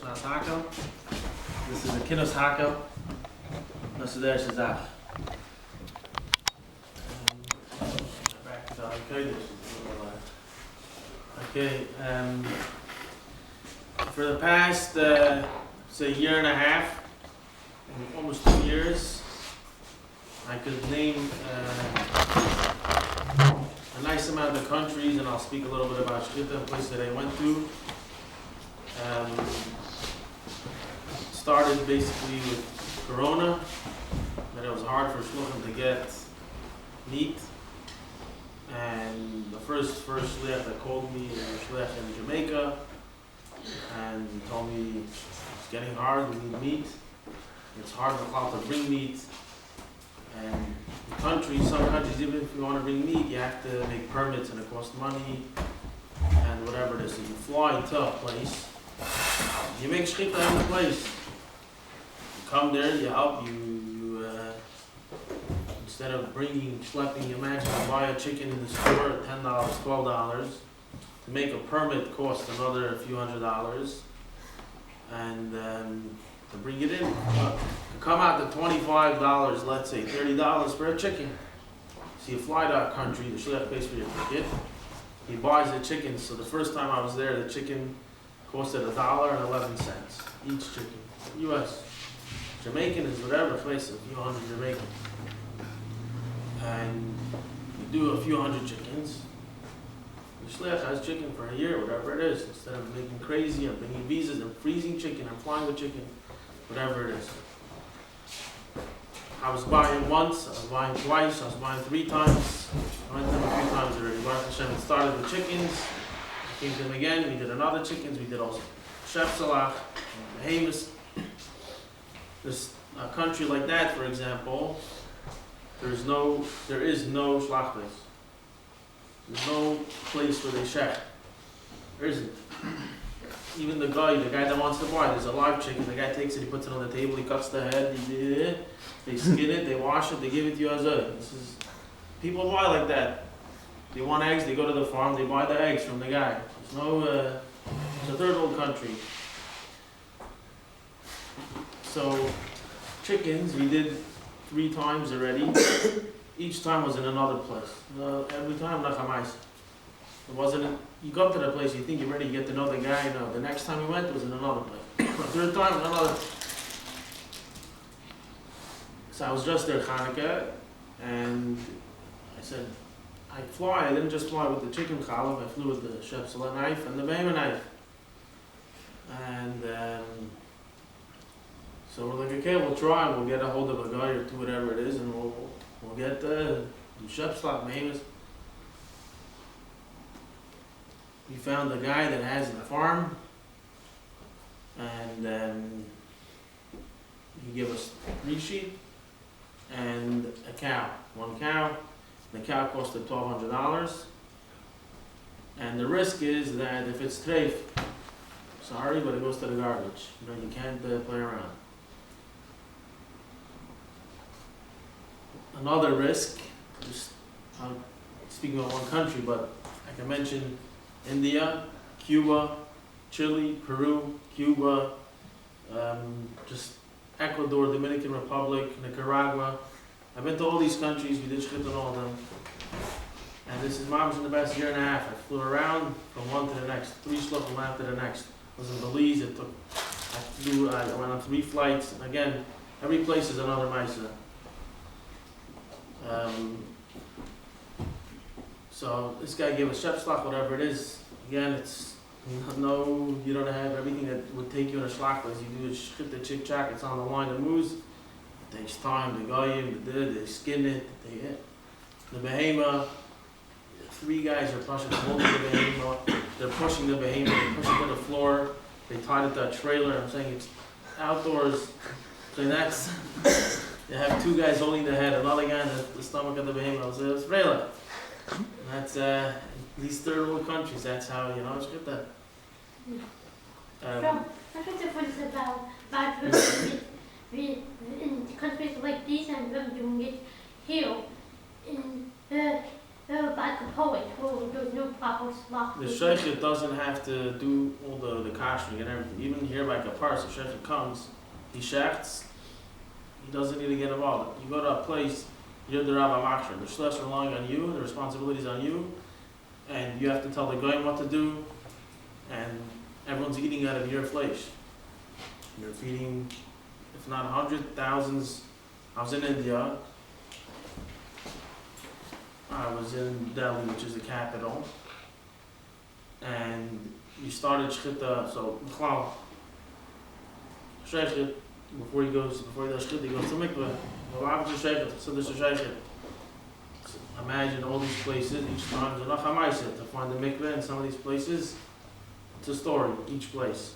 Shnas Hakel. This is a Kinnos Hakel. Das ist der erste Sache. Back to the Kodesh. Okay, for the past, say, year and a half, almost 2 years, I could name a nice amount of countries, and I'll speak a little bit about Shechita, a place that I went to. Started basically with Corona, that it was hard for shluchim to get meat. And the first shliach that called me was a shliach in Jamaica, and he told me it's getting hard, we need meat. It's hard to bring meat. And some countries, even if you want to bring meat, you have to make permits and it costs money and whatever it is. So you fly to a place, you make shechita in the place. You come there, you help, instead of schlepping, imagine you buy a chicken in the store at $10, $12. To make a permit costs another few $100s. And to bring it in, to come out to $25, let's say $30 for a chicken. So you fly to a country, the shliach pays for your ticket. He buys the chicken. So the first time I was there, the chicken costed $1.11 each chicken. U.S. Jamaican is whatever place, a few hundred Jamaican. And you do a few hundred chickens. The shliach has chicken for a year, whatever it is. Instead of making crazy, I'm bringing visas, I'm freezing chicken, I'm flying with chicken, whatever it is. I was buying once, I was buying twice, I was buying 3 times. I went to them a few times already. Baruch Hashem, it started with chickens. I came to them again, we did another chickens, we did also chef salach, behemoths. There's a country like that, for example, there is no shlach place. There's no place where they shech. There isn't. Even the guy that wants to buy, there's a live chicken, the guy takes it, he puts it on the table, he cuts the head, they skin it, they wash it, they give it to you as a. People buy like that. They want eggs, they go to the farm, they buy the eggs from the guy. It's a third world country. So, chickens, we did 3 times already. Each time was in another place. Every time, nachamais. It wasn't. You go up to the place, you think you're ready, you get to know the guy. No, the next time we went, it was in another place. The 3rd time, another. So I was just there, Hanukkah, and I said, I didn't just fly with the chicken challah, I flew with the chef salad knife and the behemoth knife. And so we're like, okay, we'll try, we'll get a hold of a guy or 2, whatever it is, and we'll get the chef salad behemoth. We found a guy that has the farm, and he gave us 3 sheep and a cow. 1 cow. The cow costed $1,200. And the risk is that if it's treif, sorry, but it goes to the garbage. You can't play around. Another risk, I'm speaking about one country, but I can mention India, Cuba, Chile, Peru, Cuba, just Ecuador, Dominican Republic, Nicaragua. I've been to all these countries, we did shechita in all of them. And this is in the best year and a half. I flew around from one to the next, 3 shluchim after the next. I was in Belize, I went on 3 flights, and again, every place is another maisa. So this guy gave us chef shlach, whatever it is. Again, it's you don't have everything that would take you in a shlach place. You do a shechita chick-chack, it's on the line of moose. It takes time, the goyim, they skin it, the behemoth. 3 guys are holding the behemoth. They're pushing the behemoth, they push it to the floor. They tied it to a trailer. I'm saying it's outdoors. So that's, you have 2 guys holding the head, another guy in the stomach of the behemoth. So it's trailer. That's these third world countries. That's how it's good that. I think the point is about we in countries like these and we're doing it here in about the poet who there's no proper slot. The Shechita doesn't have to do all the kashering and everything. Even here by Kapar, so Shechita comes, he shechts, he doesn't need to get involved. You go to a place, you're the Rabbi Makshir, the Shlech's relying on you, the responsibility's on you, and you have to tell the goyim what to do, and everyone's eating out of your flesh. You're feeding, if not hundreds, thousands. I was in India. I was in Delhi, which is the capital, and you started Shechita. So Shechita, before he does Shechita, he goes to mikveh. So there's a Shechita. Imagine all these places. Each time there's a nachamaisa to find the mikveh in some of these places. It's a story. Each place.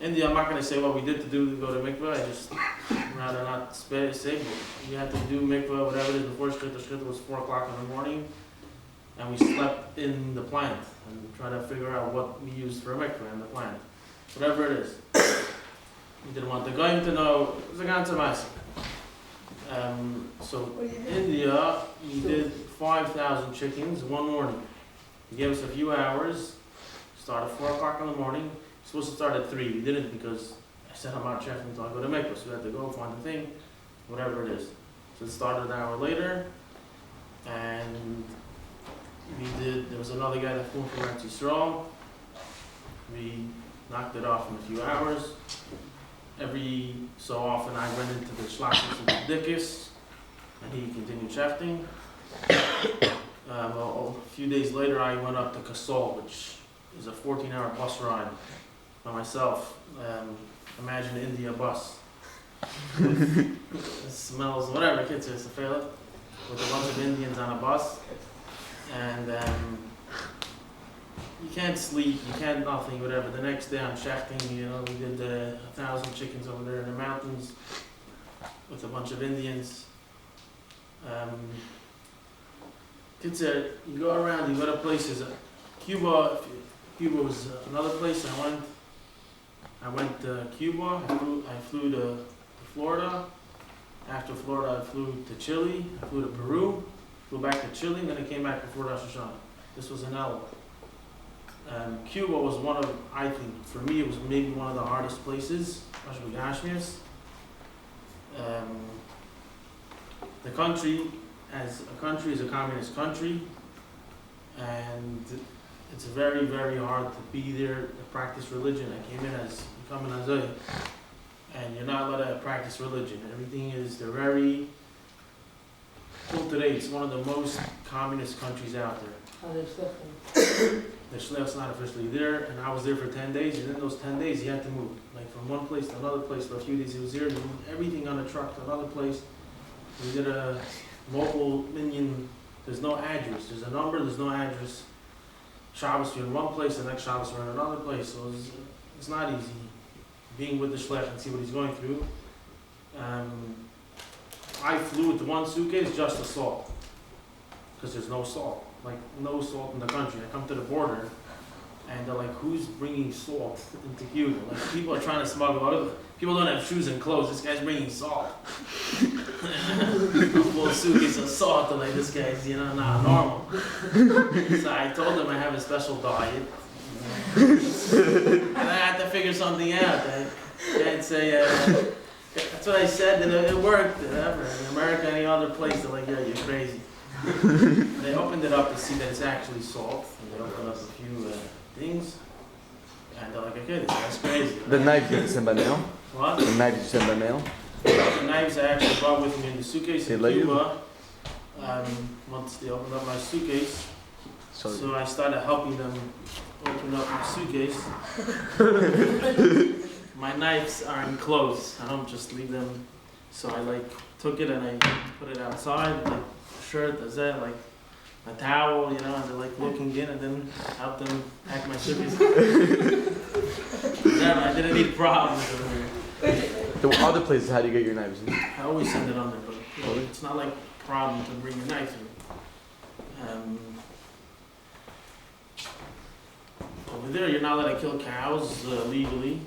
India, I'm not going to say what we did to go to mikveh. I just rather not say, but we had to do mikveh, whatever it is, before Shechita. Shechita was 4 o'clock in the morning, and we slept in the plant and tried to figure out what we used for a mikveh in the plant. Whatever it is. We didn't want the goyim to know. It was a ganze mess. So India, we did 5,000 chickens one morning. He gave us a few hours. Started 4 o'clock in the morning. Supposed to start at 3. We didn't because I said I'm not checking until I go to mikveh. So we had to go find the thing, whatever it is. So it started an hour later, and there was another guy that flew from Eretz Yisrael. We knocked it off in a few hours. Every so often I went into the shlachos and the dikis, and he continued shefting. A few days later I went up to Kasol, which is a 14-hour bus ride by myself. Imagine an India bus. It smells, whatever, kids, it's a fail with a bunch of Indians on a bus. And you can't sleep, you can't nothing, whatever. The next day I'm shechting, we did 1,000 chickens over there in the mountains with a bunch of Indians. Kids, you go around, you go to places. Cuba was another place I went to Cuba, I flew to Florida. After Florida, I flew to Chile, I flew to Peru, flew back to Chile, and then I came back before Rosh Hashanah. This was in Elwa. Cuba was I think, for me, it was maybe one of the hardest places, especially Gashmias. The country, as a country, is a communist country, and it's very, very hard to be there to practice religion. I came in as becoming Ezagui, and you're not allowed to practice religion. They're very cultivated. It's one of the most communist countries out there. How they The shlich's not officially there, and I was there for 10 days, and in those 10 days he had to move, like from one place to another place. For a few days he was there, he moved everything on a truck to another place. We did a local minion, there's no address, there's a number, there's no address. Shabbos you're in one place, the next Shabbos you're in another place, so it's not easy being with the shlich and see what he's going through. I flew with the one suitcase, just the salt, because there's no salt. Like, no salt in the country. I come to the border, and they're like, who's bringing salt into Cuba? Like, people are trying to smuggle out. People don't have shoes and clothes. This guy's bringing salt. A full suitcase of salt. They're like, this guy's, not normal. So I told them I have a special diet. And I had to figure something out. I can't say, that's what I said, and it worked. Ever. In America, any other place, they're like, yeah, you're crazy. They opened it up to see that it's actually salt, and they opened up a few things, and they're like, okay, this guy's crazy. The knife you sent by mail? What? The knife you sent by mail? The knives I actually brought with me in the suitcase in They let Cuba. Once they opened up my suitcase, so I started helping them open up my suitcase. My knives are enclosed. I don't just leave them. So I took it and I put it outside. Shirt, that's it, like a towel, and they're looking in, and then help them pack my suitcase. I didn't need problems over here. The other places, how do you get your knives in? I always send it on there, but it's not like a problem to bring your knife in. Over there, you're not allowed to kill cows legally.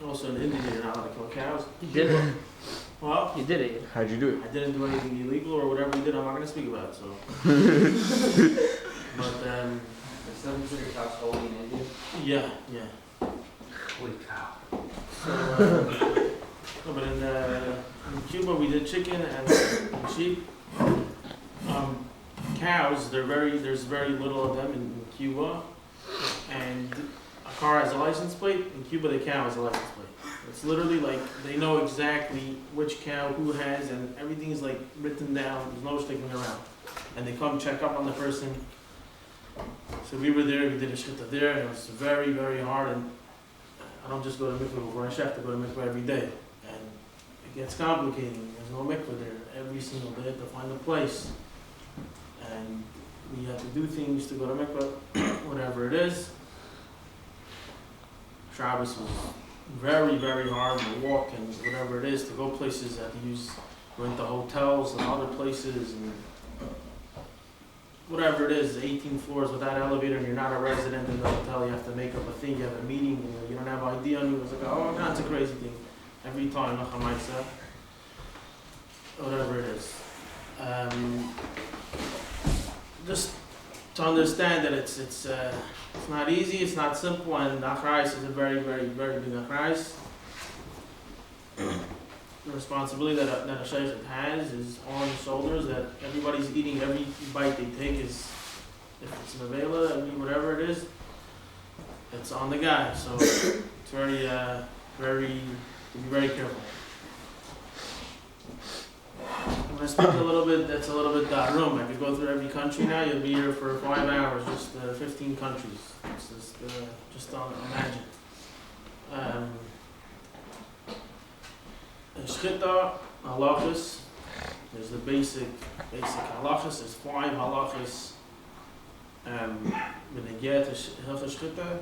Also in India, you're not allowed to kill cows. You did it. Well, You did it. How'd you do it? I didn't do anything illegal or whatever we did. I'm not going to speak about it. So, but still consider cows holy in India? Yeah. Holy cow. So, no, but in Cuba we did chicken and sheep. Cows, there's very little of them in Cuba, and a car has a license plate. In Cuba, the cow has a license plate. It's literally like they know exactly which cow who has, and everything is like written down. There's no sticking around, and they come check up on the person. So we were there. We did a shechita there, and it was very, very hard. And I don't just go to mikveh before I shech. I go to mikveh every day, and it gets complicated. There's no mikveh there every single day. To find a place. And we have to do things to go to mikveh, whatever it is. Shabbos was very, very hard to walk and whatever it is to go places that you go into hotels and other places and whatever it is, 18 floors without elevator and you're not a resident in the hotel, you have to make up a thing, you have a meeting, you don't have ID on you. It was like, oh, that's a crazy thing. Every time, whatever it is. Just to understand that it's not easy, it's not simple, and Achrais is a very, very, very big Achrais. The responsibility that a Shechita has is on his shoulders, that everybody's eating, every bite they take is, if it's an avela, whatever it is, it's on the guy. So it's very, to be very careful. I'm going to speak a little bit, that's a little bit darum. I could go through every country now, you'll be here for 5 hours, just 15 countries. It's just don't imagine. Shechita, halachas, there's the basic halachas, there's 5 halachas. When they get to Shechita.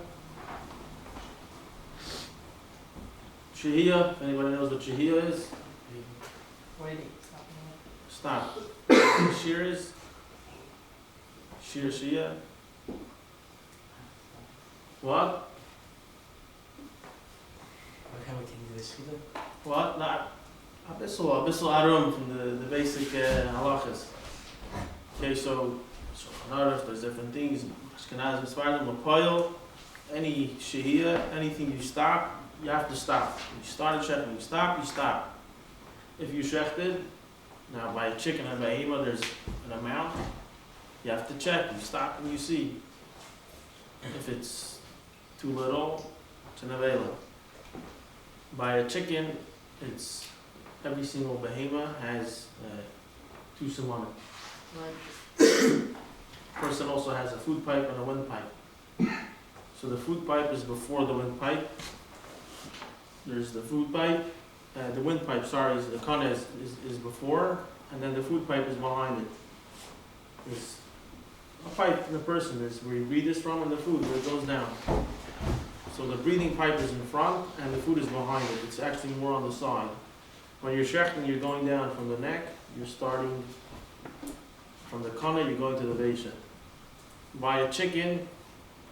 Shehiyah, if anybody knows what Shehiyah is. Waiting. Stop. Shir is? Shir Shia? What? What can we take to the Shechita? What? Not. Abyssal Arum from the basic halachas. Okay, so there's different things. Ashkenaz, Sephardim, Mapoil, any Shehiyah, anything you stop, you have to stop. You started shechting, you stop. If you shechted, now by chicken and behema, there's an amount. You have to check. You stop and you see. If it's too little, it's an avela. By a chicken, it's every single behema has 2 simonim. Person also has a food pipe and a windpipe. So the food pipe is before the windpipe. There's the food pipe. The windpipe, the kana is before, and then the food pipe is behind it. There's a pipe in the person, is where you breathe this from, and the food, where it goes down. So the breathing pipe is in front, and the food is behind it. It's actually more on the side. When you're shechting, you're going down from the neck, you're starting from the kana, you're going to the vesha. By a chicken,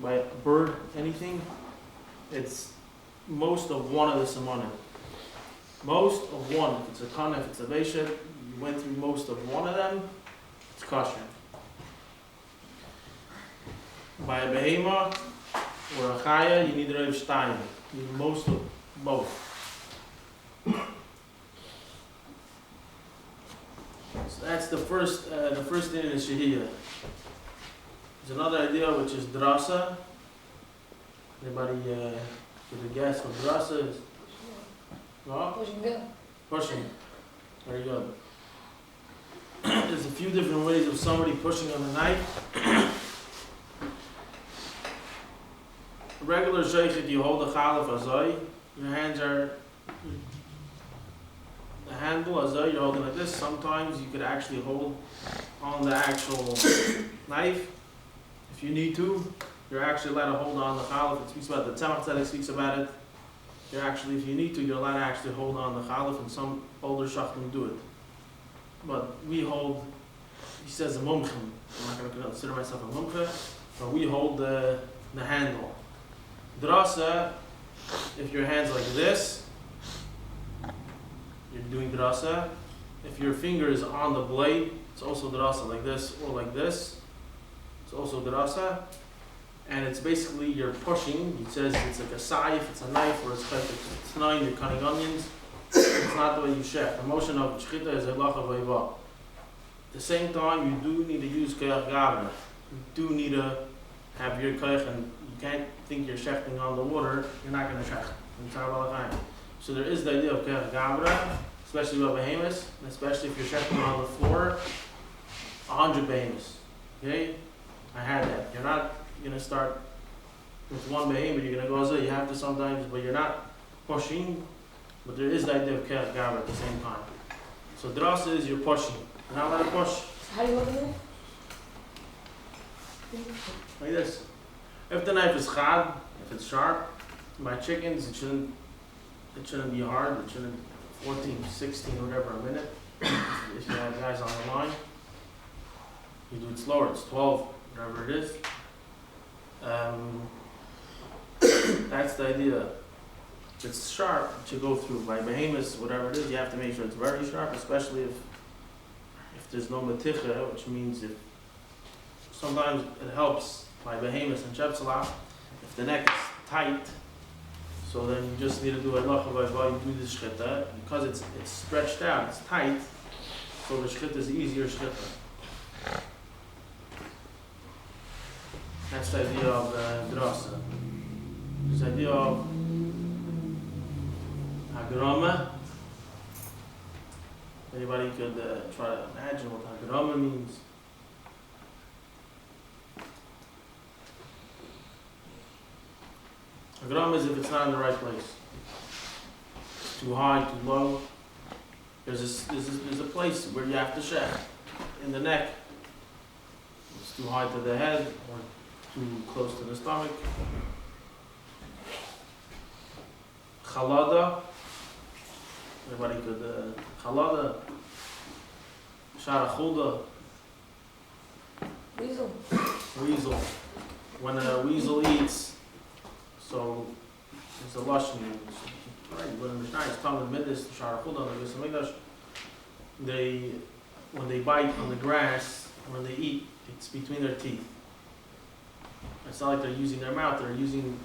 by a bird, anything, it's most of one of the simonim. Most of one, if it's a kana, if it's a vesha, you went through most of one of them, it's kosher. By a behema or a chaya, you need reiv shtayim. You need most of both. So that's the first thing in Shehiyah. There's another idea which is drasa. Anybody get a guess what drasa is? No? Pushing. Very good. There's a few different ways of somebody pushing on a knife. Regular shaykhit, you hold the chalaf azay. Your hands are the handle azay. You're holding like this. Sometimes you could actually hold on the actual knife. If you need to, you're actually allowed to hold on the chalaf. It speaks about the Tzemach Tzedek speaks about it. You're actually, if you need to, you're allowed to actually hold on the chalaf, and some older shachtim do it. But we hold, he says a mumchim. I'm not going to consider myself a mumchim, but we hold the handle. Drasa, if your hand's like this, you're doing drasa. If your finger is on the blade, it's also drasa, like this or like this. It's also drasa. and it's basically you're pushing. He says it's like a saif, it's a knife, or it's like it's nine, you're cutting onions. It's not the way you shech. The motion of shechita is halacha v'eva. At the same time, you do need to use koyach gavra. You do need to have your koyach, and you can't think you're shechting on the water. You're not going to shech. So there is the idea of koyach gavra, especially with behemoths, and especially if you're shechting on the floor. 100 behemoths. Okay, I had that. You're not going to start with one behemoth. You're going to go as you have to sometimes, but you're not pushing. But there is the idea of kerach gavra at the same time. So drasa is you're pushing. You're not allowed to push. How do you open it? Like this. If the knife is chad, if it's sharp, my chickens, it shouldn't be hard. It shouldn't 14, 16, whatever a minute. If you have guys on the line, you do it slower. It's 12, whatever it is. That's the idea. If it's sharp, it should go through. By behemoths, whatever it is, you have to make sure it's very sharp, especially if there's no maticha, which means if sometimes it helps by behemoths and shepsalach, if the neck is tight, so then you just need to do halacha v'ayva, you do the shechita, because it's stretched out, it's tight, so the shechita is easier shechita. That's the idea of drasa. There's the idea of Hagrama. Anybody could try to imagine what Hagrama means? Hagrama is if it's not in the right place. It's too high, too low. There's a place where you have to shech in the neck. It's too high to the head or too close to the stomach. Chalada. Everybody could, chalada, sharachuda, Weasel. weasel. When a weasel eats, so it's a lashon. Right, when the Mishnah is talking midis, sharachuda, when they bite on the grass, when they eat, it's between their teeth. It's not like they're using their mouth; they're using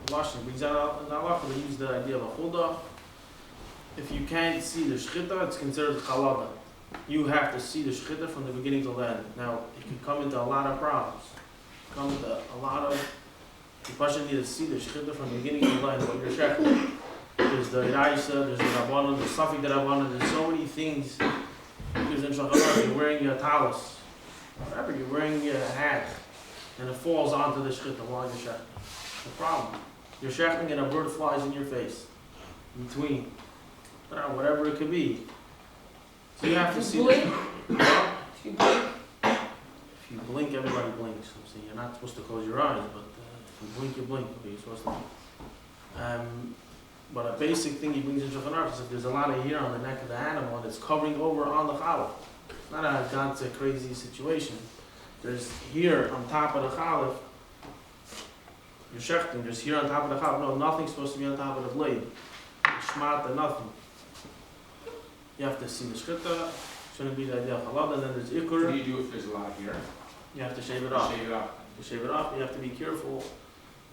lashon. Brings out they use the idea of a chuda. If you can't see the shechita, it's considered chalada. You have to see the shechita from the beginning to the end. Now, it can come into a lot of problems. You first need to see the shechita from the beginning to the end, what you're shechting. There's the iraisa, there's the rabbanon, there's safik the rabbanon, there's so many things. There's in shachar, you're wearing your talis, whatever, you're wearing your hat, and it falls onto the shechita while you're shechting. The problem, you're shechting and a bird flies in your face, in between. Whatever it could be. So you have to see. Blink. If you blink, everybody blinks. So you're not supposed to close your eyes, but if you blink, you blink. Okay, you're supposed to. But a basic thing he brings in Shulchan Aruch is if there's a lot of hair on the neck of the animal and it's covering over on the challah. It's not a God's crazy situation. There's hair on top of the challah. You're shechting. There's hair on top of the challah. No, nothing's supposed to be on top of the blade. Shmat and nothing. You have to see the shechita, shouldn't be the idea of halal, and then there's ikur. What do you do if there's a lot here? You have to shave it off. Shave it off. You shave it off, you have to be careful.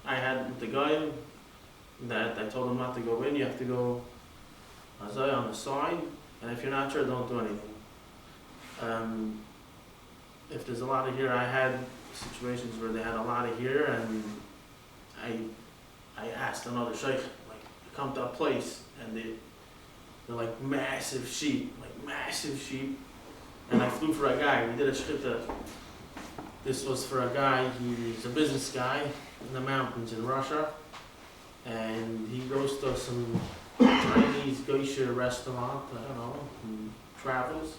I had with the guy that I told him not to go in, you have to go azay on the side, and if you're not sure, don't do anything. If there's a lot of hair, I had situations where they had a lot of hair, and I asked another sheikh, like, to come to a place, and they're like massive sheep, and I flew for a guy. We did a shechita. This was for a guy. He's a business guy in the mountains in Russia, and he goes to some Chinese geisha restaurant. I don't know. He travels,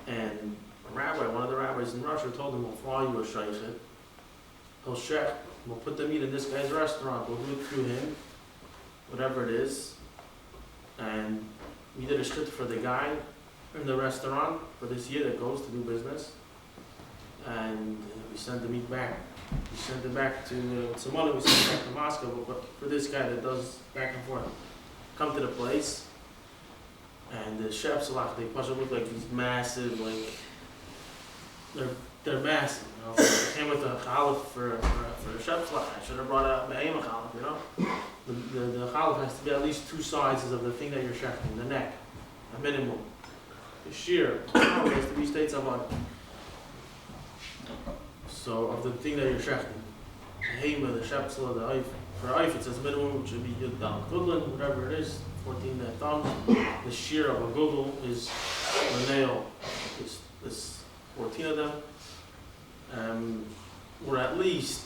and one of the rabbis in Russia, told him, "We'll fly you a shaychet. He'll shech. We'll put the meat in this guy's restaurant. We'll do it through him, whatever it is." And we did a shit for the guy in the restaurant for this year that goes to do business. And we sent the meat back. We sent it back to some money, we sent it back to Moscow, but for this guy that does back and forth. Come to the place, and the chefs, they look like these massive, like, they're they're massive. You know, if I came with a chalif for a chef's lot, I should have brought a behemoth chalif. You know, the chalif has to be at least 2 sizes of the thing that you're shechting, the neck, a minimum. The shear, has to be states of one. So of the thing that you're shechting, the hema, the shepsela, the eif. For eif, it says minimum, which should be yud dal gudlin, whatever it is, 14 thumbs. The shear of a gudel is the nail. This 14 of them, or at least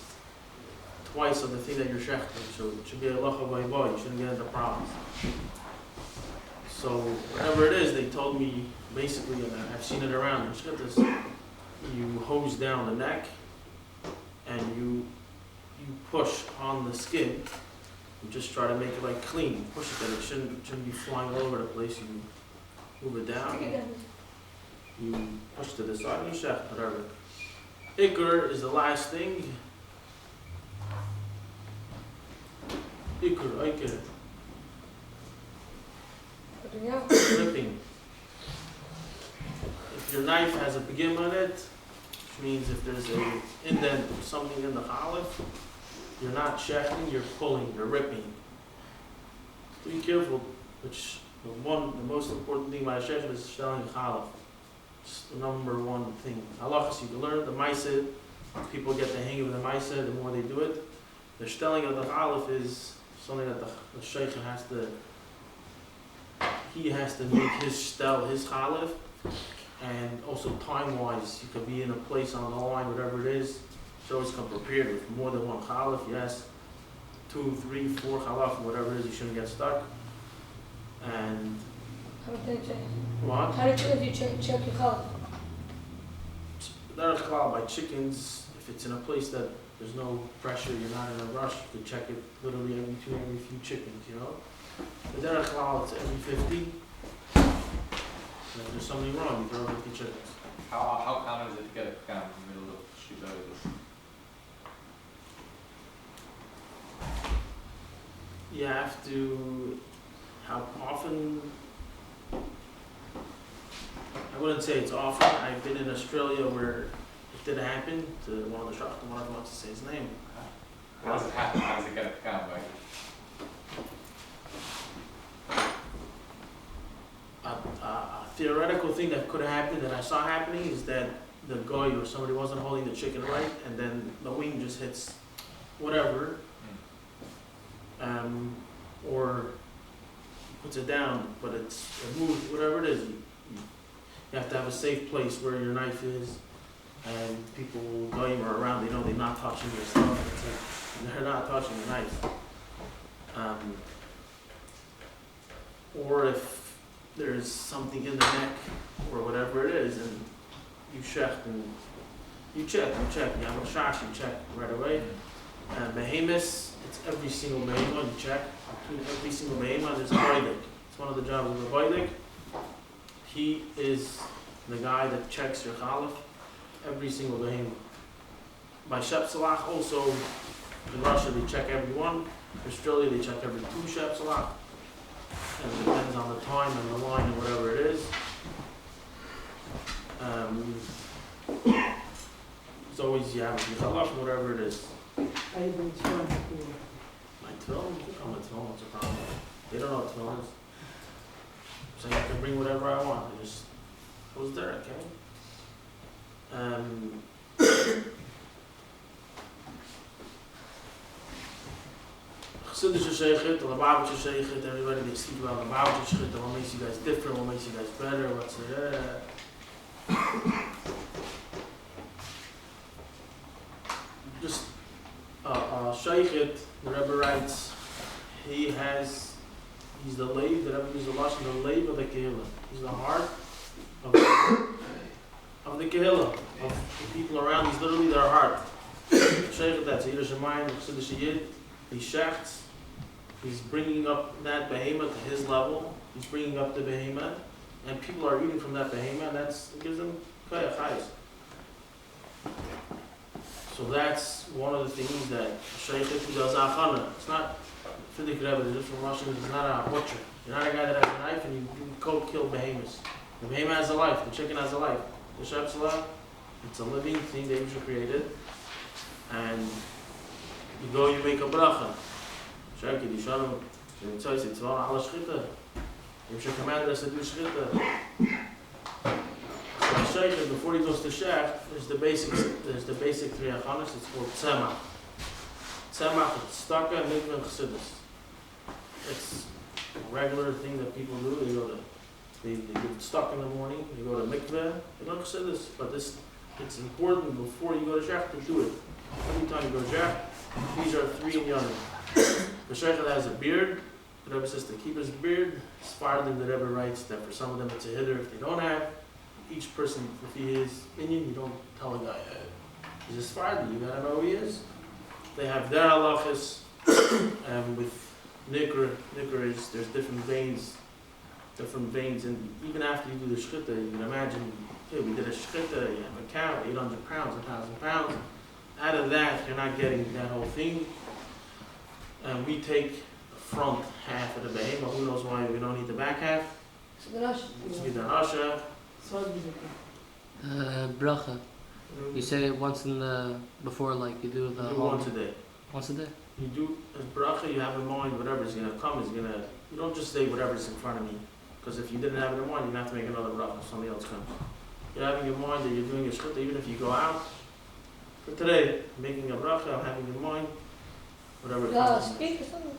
twice of the thing that you're shechting. So it should be a lacha by boy. You shouldn't get into problems. So whatever it is, they told me basically, and I've seen it around. You just got this. You hose down the neck, and you push on the skin. You just try to make it like clean. Push it, that it shouldn't be flying all over the place. You move it down. You push to the side and you shech, whatever. Ikr is the last thing. Ikr. Ripping. If your knife has a begim on it, which means if there's an indent or something in the chalif, you're not shechting, you're pulling, you're ripping. So be careful, which the most important thing about a shechit is shelling a chalif. It's the number one thing. Halachas you can learn, the ma'aseh, people get the hang of the ma'aseh, the more they do it. The stelling of the chalif is something that the sheikh has to make his stel, his chalif, and also time-wise, you could be in a place on the line, whatever it is, so always come prepared with more than one chalif, yes, 2, 3, 4 chalaf, whatever it is, you shouldn't get stuck. And How did you check? what? How did you check your color? Derech klal by chickens, if it's in a place that there's no pressure, you're not in a rush, you could check it literally every few chickens, you know? The derech klal, it's every 50. And if there's something wrong, you throw 50 chickens. How common is it to get a pecan in the middle of Shechita? You have to, how often, I wouldn't say it's often. I've been in Australia where it did happen to one of the Shechita, one of them wants to say his name. How does it happen? How does it get a pecan, right? A theoretical thing that could have happened that I saw happening is that the guy or somebody wasn't holding the chicken right, and then the wing just hits whatever, or puts it down, but it moves, whatever it is. You have to have a safe place where your knife is, and people going around, they know they're not touching your stuff. They're not touching the knife. Or if there's something in the neck or whatever it is, and you check, you have a shot, you check right away. And behemoths, it's every single behemoth you check. Between every single behemoth, there's a boidik. It's one of the jobs of the boidik. He is the guy that checks your chalif, every single behemoth. By Shep Salach also, in Russia they check every one. In Australia they check every 2 Shep Salach. And it depends on the time and the line and whatever it is. It's always, you have a chalaf, whatever it is. I even tried before. My tefillin? Oh, my tefillin, what's the problem? They don't know what tefillin is. So I can bring whatever I want. I just was there, okay? Chassidus Shechita, the Rabbi Shechita, everybody they speak about the Rabbi Shechita, what makes you guys different, what makes you guys better, what's it? Just Shechit, the Rebbe writes, he's the lave, the Rebbe uses the lashon, the lave of the kehillah. He's the heart of the kehillah, of the people around. He's literally their heart. Shechit, that's a Yiddish Shemayim, Chassidus Yid. He shechts. He's bringing up that behemoth to his level. He's bringing up the behemoth, and people are eating from that behemoth. And it gives them koyach chayis. So that's one of the things that Shechit does achana. It's not Fidik Rebbe, just from Russia. It's not a butcher. You're not a guy that has a knife and you go kill behemoths. The behemoth has a life. The chicken has a life. The Shep Salah, It's a living thing that you created. And you go, you make a bracha. Shekit, Yishalom, Shemitzos, Yitzvah, ala Shechita. You should command us to do Shechita. So Shechita, before he goes to Shech, there's the basic 3 achanos. It's called Tzemach. Tzemach, it's Staka, Mikveh, and Chassidus. It's a regular thing that people do. They get stuck in the morning, they go to mikveh, they don't say this, but it's important before you go to Shech to do it. Every time you go to Shech, these are 3 inyanim. The Shechita has a beard, the Rebbe says to keep his beard. Sfardim, the Rebbe writes that for some of them it's a hitter if they don't have. Each person, if he is minion, you don't tell a guy, he's a Sfardim, you gotta know who he is. They have their halachas, and with Nikr is, there's different veins, and even after you do the Shechita, you can imagine, hey, we did a Shechita, you have a cow, 800 pounds, 1,000 pounds. Out of that, you're not getting that whole thing. And we take the front half of the behemoth. Who knows why we don't eat the back half? So the Rosh. It's with the Asha. Bracha. You say it once in the, before like you do the You do whole- once a day. Once a day? You do a bracha, you have in mind whatever's going to come is going to, you don't just say whatever's in front of me. Because if you didn't have it in mind, you're going to have to make another bracha if somebody else comes. You're having in mind that you're doing a shechita, even if you go out. For today, making a bracha, I'm having in mind whatever comes. Speak or something?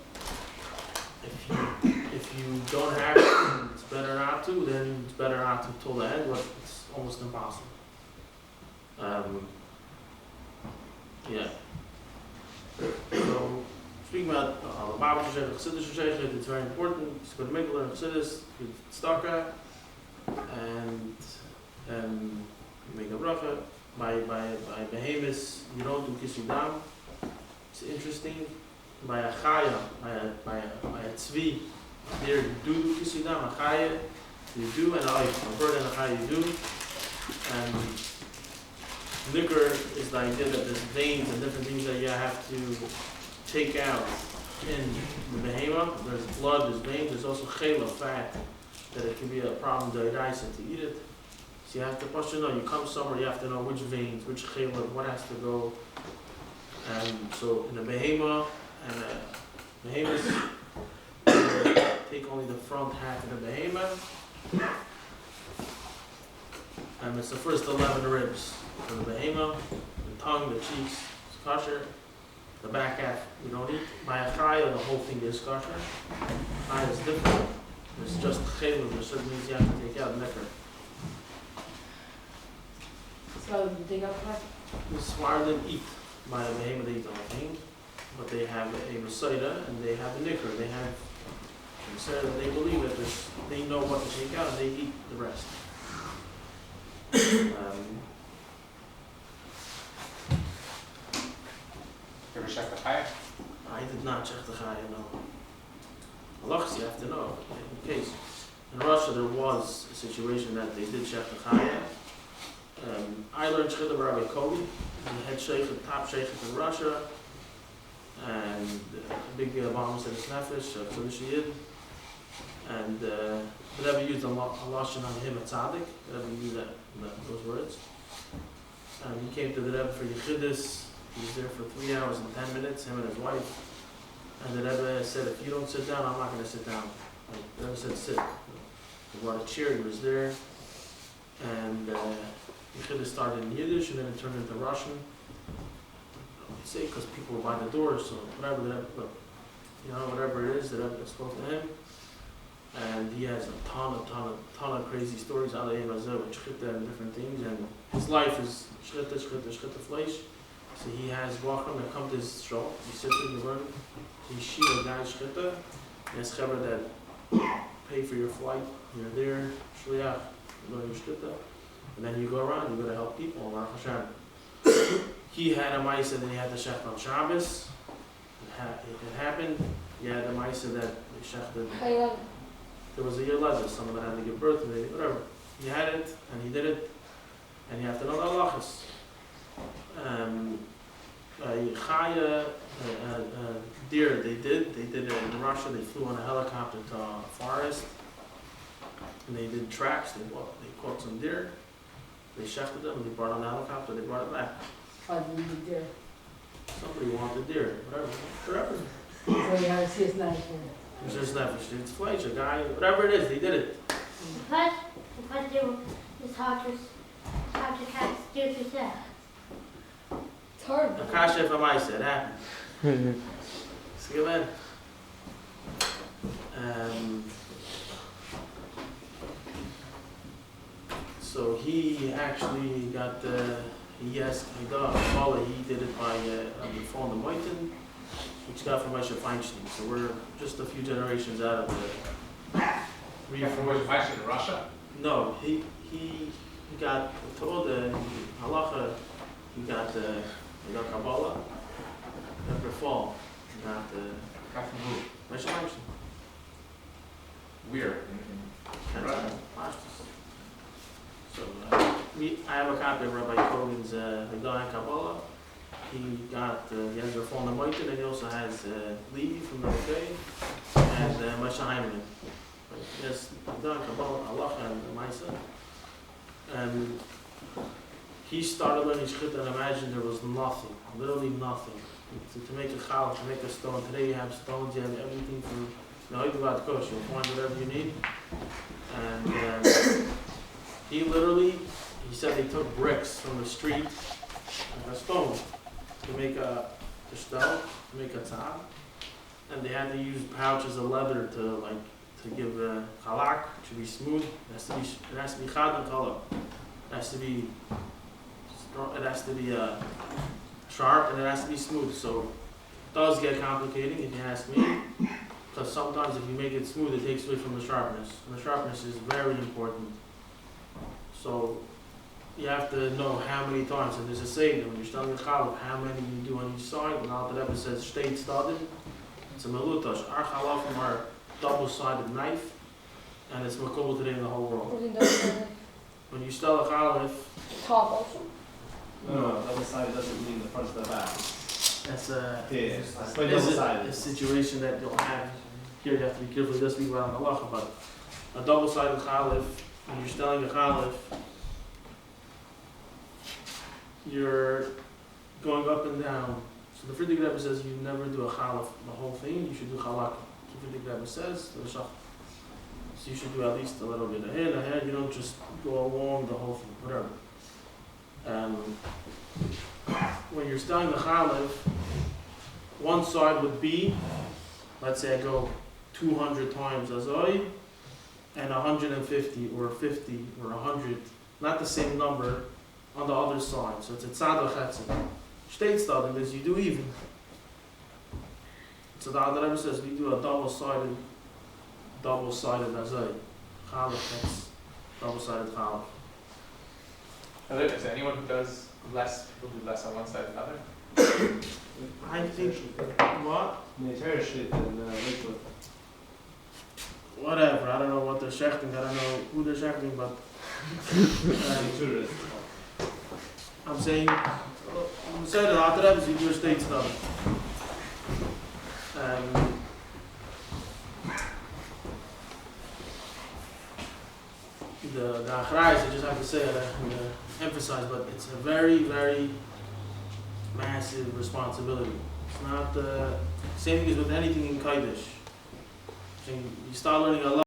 If you don't have it, it's better not to, then it's better not to till the end, but it's almost impossible. Yeah. So, speaking about the Bible Shechita, Chassidus Shechita, it's very important. It's good mikvah and Chassidus, good staka, and you make a bracha. By behemoths, you don't do kisudam. It's interesting. By a chaya, by a tzvi, there you do kisudam. A chaya, you do, and a bird and a chaya you do. And nikr is the idea that there's veins and different things that you have to take out in the behemoth. There's blood, there's veins, there's also chela, fat, that it can be a problem to eat it. So you have to question, you come somewhere, you have to know which veins, which chela, what has to go. And so in the behemoth, take only the front half of the behemoth. And it's the first 11 ribs. For the behemoth, the tongue, the cheeks, it's kosher. The back half, we don't eat. By a chaya, the whole thing is kosher. Chaya is different. It's just chayla, there's certain things you have to take out, nekar. So you take out that? The Sfardim eat. By a behemoth, they eat the whole thing. But they have a Masaida and they have a nikr. They have a Masaida that they believe that they know what to take out and they eat the rest. You ever check the chaya? I did not check the chaya, no. Halachas, you have to know. In case in Russia there was a situation that they did check the chaya. I learned Shechita by Rabbi Kobi, the head sheikh, top sheikh in Russia, and a big Obama said it's nefesh, Kodesh Yid, and the Rebbe used a lashon on him, a tzaddik. The Rebbe used those words, and he came to the Rebbe for Yechidus. He was there for 3 hours and 10 minutes, him and his wife. And the Rebbe said, if you don't sit down, I'm not going to sit down. Like, the Rebbe said, sit. He brought a chair, he was there. And Yechidus started in Yiddish, and then it turned into Russian. I would say, because people were by the door, so whatever the Rebbe, whatever it is, the Rebbe spoke to him. And he has a ton of crazy stories, Eliyahu with Shechita and different things. And his life is Shechita fleish. So he has Wachram that come to his shop, he sits in the room, he sheet a guy's Shechita, he has chaver that pay for your flight, you're there, shliach, you go to your Shechita, and then you go around, you go to help people, Baruch Hashem. He had a Maisa that he had the Shech on Shabbos, it happened, he had a Maisa that the Shech there was a year later, someone had to give birth, and whatever. He had it, and he did it, and you have to know the halachas. Chaya, deer, they did it in Russia. They flew on a helicopter to a forest, and they did tracks. They caught some deer, They shechted them, they brought on the helicopter, they brought it back. Five minutes there. Somebody wanted deer, whatever. So you have to see it's not here. It's just nefesh, it's flesh, a guy, whatever it is, they did it. Because they were, it's hard to catch deer to say. It's hard. Akasha if I said, happened. See you then. So he actually got he asked Paula, he did it by the phone the Moiten, which got from Moshe Feinstein. So we're just a few generations out of the Yeah, from where I in Russia? No, he got told halacha, he got Kabbalah, after fall, he got Got from who? Moshe Feinstein. Where? Russia? So I have a copy of Rabbi Kogan's Haggadah Kabbalah. He got he has Rafal Moiten, and he also has Levi from the UK and Moshe Heinemann. Yes, Haggadah Kabbalah, Allah and Maisa. And he started learning Shechita, and imagine there was nothing, literally nothing. To make a chal, to make a stone. Today you have stones, you have everything from about kosher, you'll find whatever you need. And he said they took bricks from the street, like a stone, to make a shtel, to make a tzad. And they had to use pouches of leather to give the chalak, it should be smooth, it has to be chad and color. It has to be sharp, and it has to be smooth. So it does get complicated if you ask me. Because sometimes if you make it smooth, it takes away from the sharpness. And the sharpness is very important. So you have to know how many times. And there's a saying that when you're studying the chalaf, how many you do on each side. And Al Rebbe says, shtei tzaddim. It's a melutash. Our chalafim are double-sided knife. And it's makobel today in the whole world. When you study a chalaf, Top also. No, double sided doesn't mean the front to the back. that's a Double sided. a situation that you'll have. Here you have to be careful. It does speak about halacha, but a double-sided chalif, when you're studying a chalif, you're going up and down. So the Frierdiker Rebbe says you never do a chalif the whole thing. You should do halakha. The Frierdiker Rebbe says the Shechita. So you should do at least a little bit ahead. You don't just go along the whole thing, whatever. When you're studying the chalif, one side would be, let's say I go 200 times Ezagui, and 150 or 50 or 100, not the same number, on the other side. So it's a tzad v'chetzim. Shtei tzaddim is you do even. So the Rebbe says we do a double-sided Ezagui. Chalif, that's double-sided chalif. Is there anyone who does less, people do less on one side than the other? I think, what? Military shit and liquid. Whatever, I don't know what they're shechting, I don't know who they're shechting, but I'm saying, say the Alter Rebbe is you do a state study. The Achrayas, I just have to say it and emphasize, but it's a very, very massive responsibility. It's not the same thing as with anything in Kiddush. You start learning a lot.